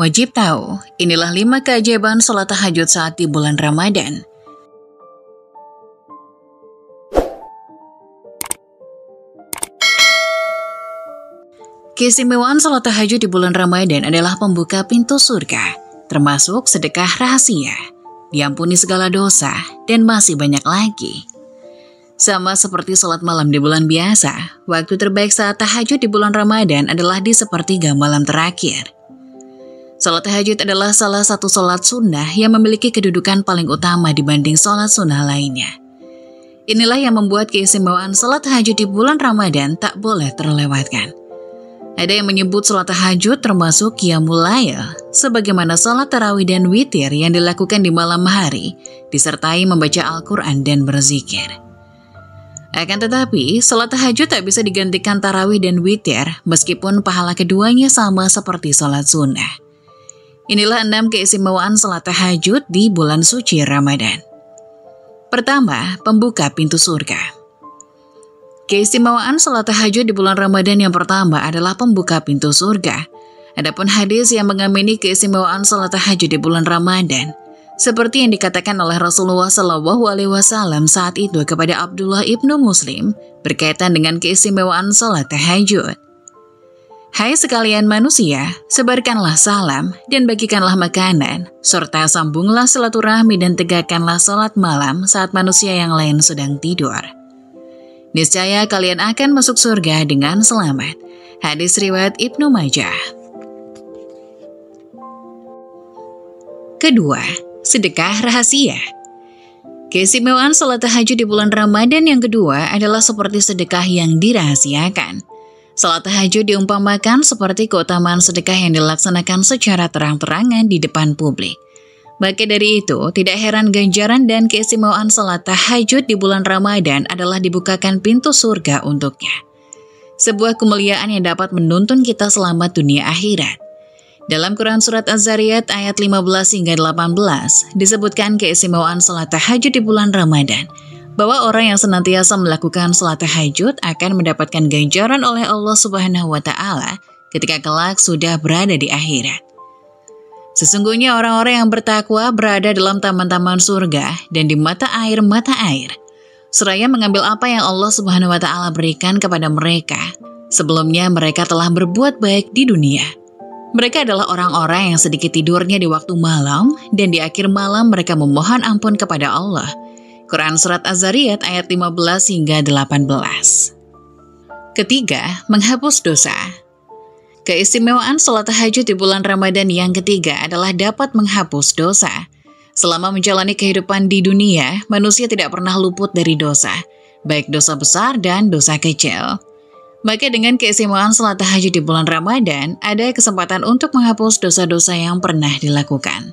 Wajib tahu, inilah 5 keajaiban sholat tahajud saat di bulan Ramadan. Keistimewaan sholat tahajud di bulan Ramadan adalah pembuka pintu surga, termasuk sedekah rahasia, diampuni segala dosa, dan masih banyak lagi. Sama seperti sholat malam di bulan biasa, waktu terbaik saat tahajud di bulan Ramadan adalah di sepertiga malam terakhir. Sholat tahajud adalah salah satu sholat sunnah yang memiliki kedudukan paling utama dibanding sholat sunnah lainnya. Inilah yang membuat keistimewaan sholat tahajud di bulan Ramadan tak boleh terlewatkan. Ada yang menyebut sholat tahajud termasuk qiyamul lail, sebagaimana sholat tarawih dan witir yang dilakukan di malam hari, disertai membaca Al-Quran dan berzikir. Akan tetapi, sholat tahajud tak bisa digantikan tarawih dan witir, meskipun pahala keduanya sama seperti sholat sunnah. Inilah 6 keistimewaan sholat tahajud di bulan suci Ramadan. Pertama, pembuka pintu surga. Keistimewaan sholat tahajud di bulan Ramadan yang pertama adalah pembuka pintu surga. Adapun hadis yang mengamini keistimewaan sholat tahajud di bulan Ramadan, seperti yang dikatakan oleh Rasulullah SAW saat itu kepada Abdullah ibnu Muslim berkaitan dengan keistimewaan sholat tahajud. Hai sekalian manusia, sebarkanlah salam dan bagikanlah makanan, serta sambunglah silaturahmi dan tegakkanlah sholat malam saat manusia yang lain sedang tidur. Niscaya kalian akan masuk surga dengan selamat. Hadis riwayat Ibnu Majah. Kedua, sedekah rahasia. Keistimewaan sholat tahajud di bulan Ramadan yang kedua adalah seperti sedekah yang dirahasiakan. Sholat tahajud diumpamakan seperti keutamaan sedekah yang dilaksanakan secara terang-terangan di depan publik. Maka dari itu, tidak heran ganjaran dan keistimewaan sholat tahajud di bulan Ramadan adalah dibukakan pintu surga untuknya. Sebuah kemuliaan yang dapat menuntun kita selamat dunia akhirat. Dalam Quran Surat Az-Zariyat ayat 15 hingga 18, disebutkan keistimewaan sholat tahajud di bulan Ramadan, bahwa orang yang senantiasa melakukan sholat tahajud akan mendapatkan ganjaran oleh Allah Subhanahu wa Ta'ala ketika kelak sudah berada di akhirat. Sesungguhnya orang-orang yang bertakwa berada dalam taman-taman surga dan di mata air, seraya mengambil apa yang Allah Subhanahu wa Ta'ala berikan kepada mereka. Sebelumnya mereka telah berbuat baik di dunia. Mereka adalah orang-orang yang sedikit tidurnya di waktu malam dan di akhir malam mereka memohon ampun kepada Allah. Quran Surat Az-Zariyat ayat 15 hingga 18. Ketiga, menghapus dosa. Keistimewaan sholat tahajud di bulan Ramadan yang ketiga adalah dapat menghapus dosa. Selama menjalani kehidupan di dunia, manusia tidak pernah luput dari dosa, baik dosa besar dan dosa kecil. Maka dengan keistimewaan sholat tahajud di bulan Ramadan, ada kesempatan untuk menghapus dosa-dosa yang pernah dilakukan.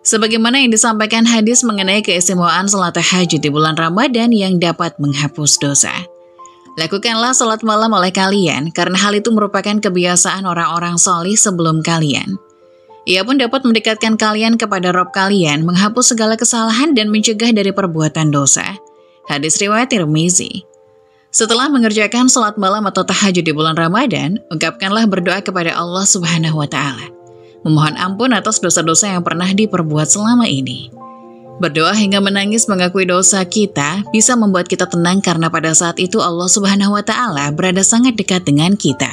Sebagaimana yang disampaikan hadis mengenai keistimewaan sholat tahajud di bulan Ramadan yang dapat menghapus dosa. Lakukanlah sholat malam oleh kalian, karena hal itu merupakan kebiasaan orang-orang solih sebelum kalian. Ia pun dapat mendekatkan kalian kepada Rabb kalian, menghapus segala kesalahan dan mencegah dari perbuatan dosa. Hadis riwayat Tirmizi. Setelah mengerjakan sholat malam atau tahajud di bulan Ramadan, ungkapkanlah berdoa kepada Allah Subhanahu wa Ta'ala. Memohon ampun atas dosa-dosa yang pernah diperbuat selama ini. Berdoa hingga menangis mengakui dosa kita bisa membuat kita tenang karena pada saat itu Allah Subhanahu wa Ta'ala berada sangat dekat dengan kita.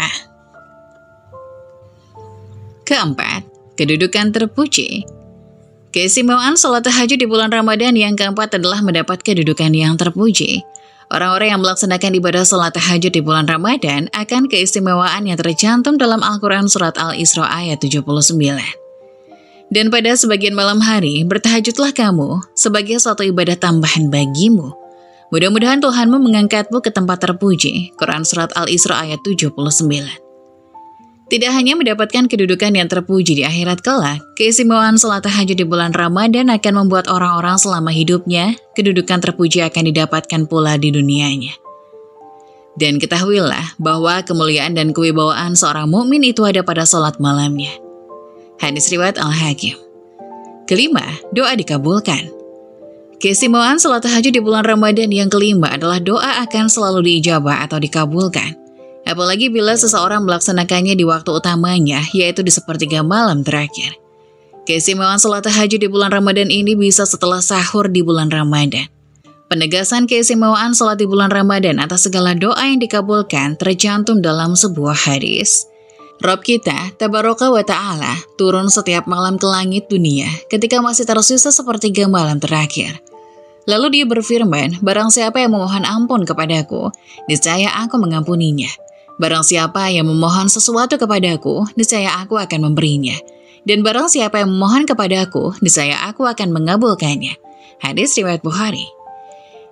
Keempat, kedudukan terpuji. Keistimewaan sholat tahajud di bulan Ramadan yang keempat adalah mendapat kedudukan yang terpuji. Orang-orang yang melaksanakan ibadah sholat tahajud di bulan Ramadan akan keistimewaan yang tercantum dalam Al-Quran Surat Al-Isra ayat 79. Dan pada sebagian malam hari, bertahajudlah kamu sebagai suatu ibadah tambahan bagimu. Mudah-mudahan Tuhanmu mengangkatmu ke tempat terpuji. Quran Surat Al-Isra ayat 79. Tidak hanya mendapatkan kedudukan yang terpuji di akhirat kelak, keistimewaan sholat tahajud di bulan Ramadan akan membuat orang-orang selama hidupnya, kedudukan terpuji akan didapatkan pula di dunianya. Dan ketahuilah bahwa kemuliaan dan kewibawaan seorang mukmin itu ada pada sholat malamnya. Hadis riwayat Al-Hakim. Kelima, doa dikabulkan. Keistimewaan sholat tahajud di bulan Ramadan yang kelima adalah doa akan selalu diijabah atau dikabulkan. Apalagi bila seseorang melaksanakannya di waktu utamanya, yaitu di sepertiga malam terakhir. Keistimewaan sholat tahajud di bulan Ramadan ini bisa setelah sahur di bulan Ramadan. Penegasan keistimewaan sholat di bulan Ramadan atas segala doa yang dikabulkan tercantum dalam sebuah hadis. Rabb kita, Tabaraka wa Ta'ala, turun setiap malam ke langit dunia ketika masih tersisa sepertiga malam terakhir. Lalu dia berfirman, barang siapa yang memohon ampun kepadaku, niscaya aku mengampuninya. Barang siapa yang memohon sesuatu kepadaku, niscaya aku akan memberinya. Dan barang siapa yang memohon kepadaku, niscaya aku akan mengabulkannya. Hadis riwayat Bukhari.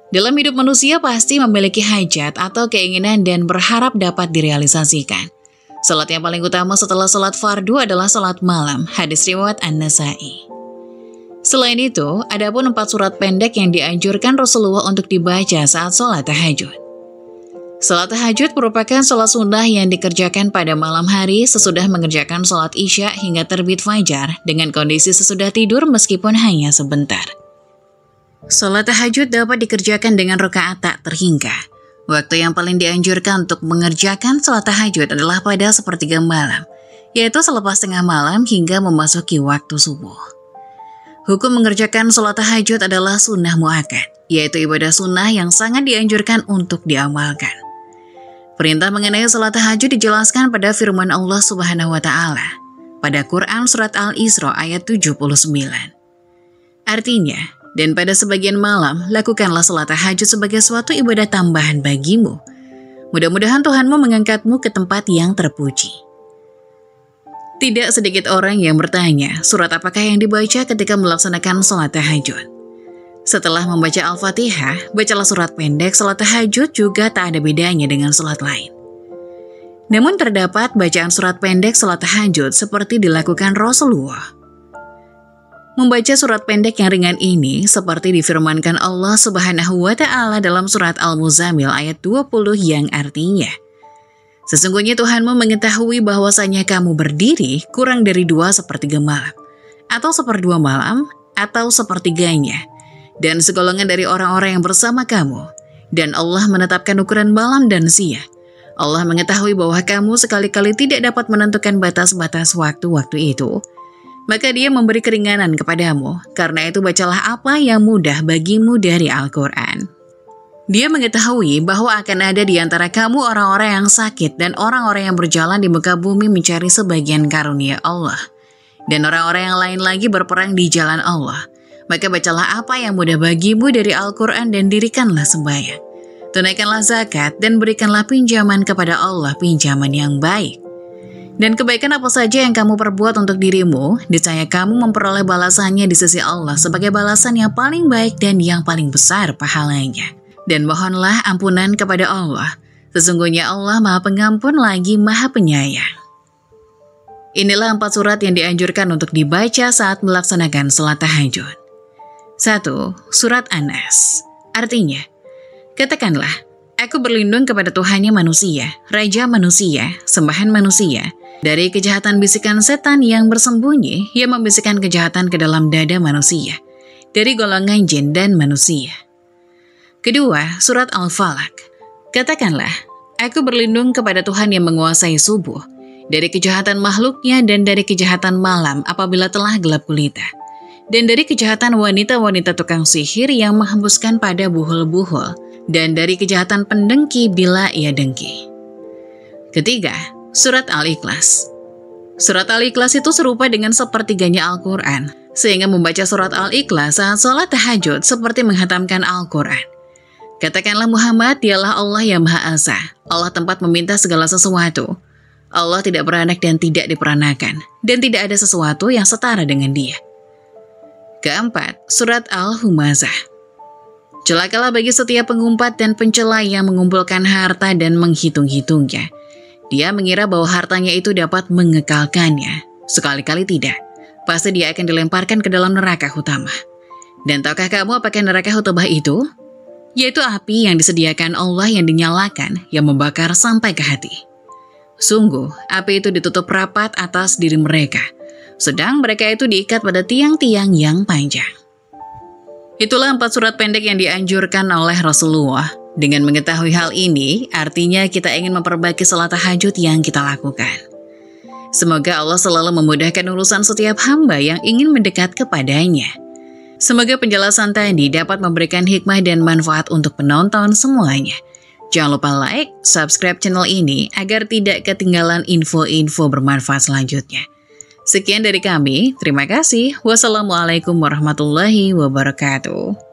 Dalam hidup manusia pasti memiliki hajat atau keinginan dan berharap dapat direalisasikan. Salat yang paling utama setelah salat fardu adalah salat malam, hadis riwayat An-Nasai. Selain itu, ada pun 4 surat pendek yang dianjurkan Rasulullah untuk dibaca saat salat tahajud. Salat tahajud merupakan salat sunnah yang dikerjakan pada malam hari sesudah mengerjakan salat isya hingga terbit fajar dengan kondisi sesudah tidur meskipun hanya sebentar. Salat tahajud dapat dikerjakan dengan rakaat tak terhingga. Waktu yang paling dianjurkan untuk mengerjakan salat tahajud adalah pada sepertiga malam, yaitu selepas tengah malam hingga memasuki waktu subuh. Hukum mengerjakan salat tahajud adalah sunnah muakkad, yaitu ibadah sunnah yang sangat dianjurkan untuk diamalkan. Perintah mengenai salat tahajud dijelaskan pada firman Allah Subhanahu wa Ta'ala pada Quran Surat Al-Isra ayat 79. Artinya, dan pada sebagian malam, lakukanlah salat tahajud sebagai suatu ibadah tambahan bagimu. Mudah-mudahan Tuhanmu mengangkatmu ke tempat yang terpuji. Tidak sedikit orang yang bertanya, surat apakah yang dibaca ketika melaksanakan salat tahajud? Setelah membaca Al-Fatihah, bacalah surat pendek salat tahajud juga tak ada bedanya dengan salat lain. Namun terdapat bacaan surat pendek salat tahajud seperti dilakukan Rasulullah. Membaca surat pendek yang ringan ini seperti difirmankan Allah Subhanahu wa Ta'ala dalam surat Al-Muzammil ayat 20 yang artinya, sesungguhnya Tuhanmu mengetahui bahwasanya kamu berdiri kurang dari 2/3 malam, atau 1/2 malam, atau sepertiganya, dan segolongan dari orang-orang yang bersama kamu, dan Allah menetapkan ukuran malam dan siang. Allah mengetahui bahwa kamu sekali-kali tidak dapat menentukan batas-batas waktu-waktu itu, maka dia memberi keringanan kepadamu. Karena itu bacalah apa yang mudah bagimu dari Al-Quran. Dia mengetahui bahwa akan ada di antara kamu orang-orang yang sakit dan orang-orang yang berjalan di muka bumi mencari sebagian karunia Allah. Dan orang-orang yang lain lagi berperang di jalan Allah. Maka bacalah apa yang mudah bagimu dari Al-Quran dan dirikanlah sembahyang. Tunaikanlah zakat dan berikanlah pinjaman kepada Allah, pinjaman yang baik. Dan kebaikan apa saja yang kamu perbuat untuk dirimu, niscaya kamu memperoleh balasannya di sisi Allah sebagai balasan yang paling baik dan yang paling besar pahalanya. Dan mohonlah ampunan kepada Allah. Sesungguhnya Allah Maha Pengampun lagi Maha Penyayang. Inilah 4 surat yang dianjurkan untuk dibaca saat melaksanakan salat tahajud. 1. Surat An-Nas. Artinya, katakanlah, aku berlindung kepada Tuhannya manusia, Raja manusia, sembahan manusia, dari kejahatan bisikan setan yang bersembunyi, yang membisikkan kejahatan ke dalam dada manusia, dari golongan jin dan manusia. Kedua, surat Al-Falaq. Katakanlah, aku berlindung kepada Tuhan yang menguasai subuh, dari kejahatan makhluknya dan dari kejahatan malam apabila telah gelap gulita, dan dari kejahatan wanita-wanita tukang sihir yang menghembuskan pada buhul-buhul, dan dari kejahatan pendengki bila ia dengki. Ketiga, surat Al-Ikhlas. Surat Al-Ikhlas itu serupa dengan sepertiganya Al-Quran, sehingga membaca surat Al-Ikhlas saat sholat tahajud seperti menghatamkan Al-Quran. Katakanlah Muhammad, dialah Allah yang Maha Esa, Allah tempat meminta segala sesuatu. Allah tidak beranak dan tidak diperanakan, dan tidak ada sesuatu yang setara dengan dia. Keempat, surat Al-Humazah. Celakalah bagi setiap pengumpat dan pencela yang mengumpulkan harta dan menghitung-hitungnya. Dia mengira bahwa hartanya itu dapat mengekalkannya. Sekali-kali tidak. Pasti dia akan dilemparkan ke dalam neraka hutama. Dan tahukah kamu apakah neraka hutama itu? Yaitu api yang disediakan Allah yang dinyalakan, yang membakar sampai ke hati. Sungguh, api itu ditutup rapat atas diri mereka. Sedang mereka itu diikat pada tiang-tiang yang panjang. Itulah 4 surat pendek yang dianjurkan oleh Rasulullah. Dengan mengetahui hal ini, artinya kita ingin memperbaiki salat tahajud yang kita lakukan. Semoga Allah selalu memudahkan urusan setiap hamba yang ingin mendekat kepadanya. Semoga penjelasan tadi dapat memberikan hikmah dan manfaat untuk penonton semuanya. Jangan lupa like, subscribe channel ini agar tidak ketinggalan info-info bermanfaat selanjutnya. Sekian dari kami, terima kasih. Wassalamualaikum warahmatullahi wabarakatuh.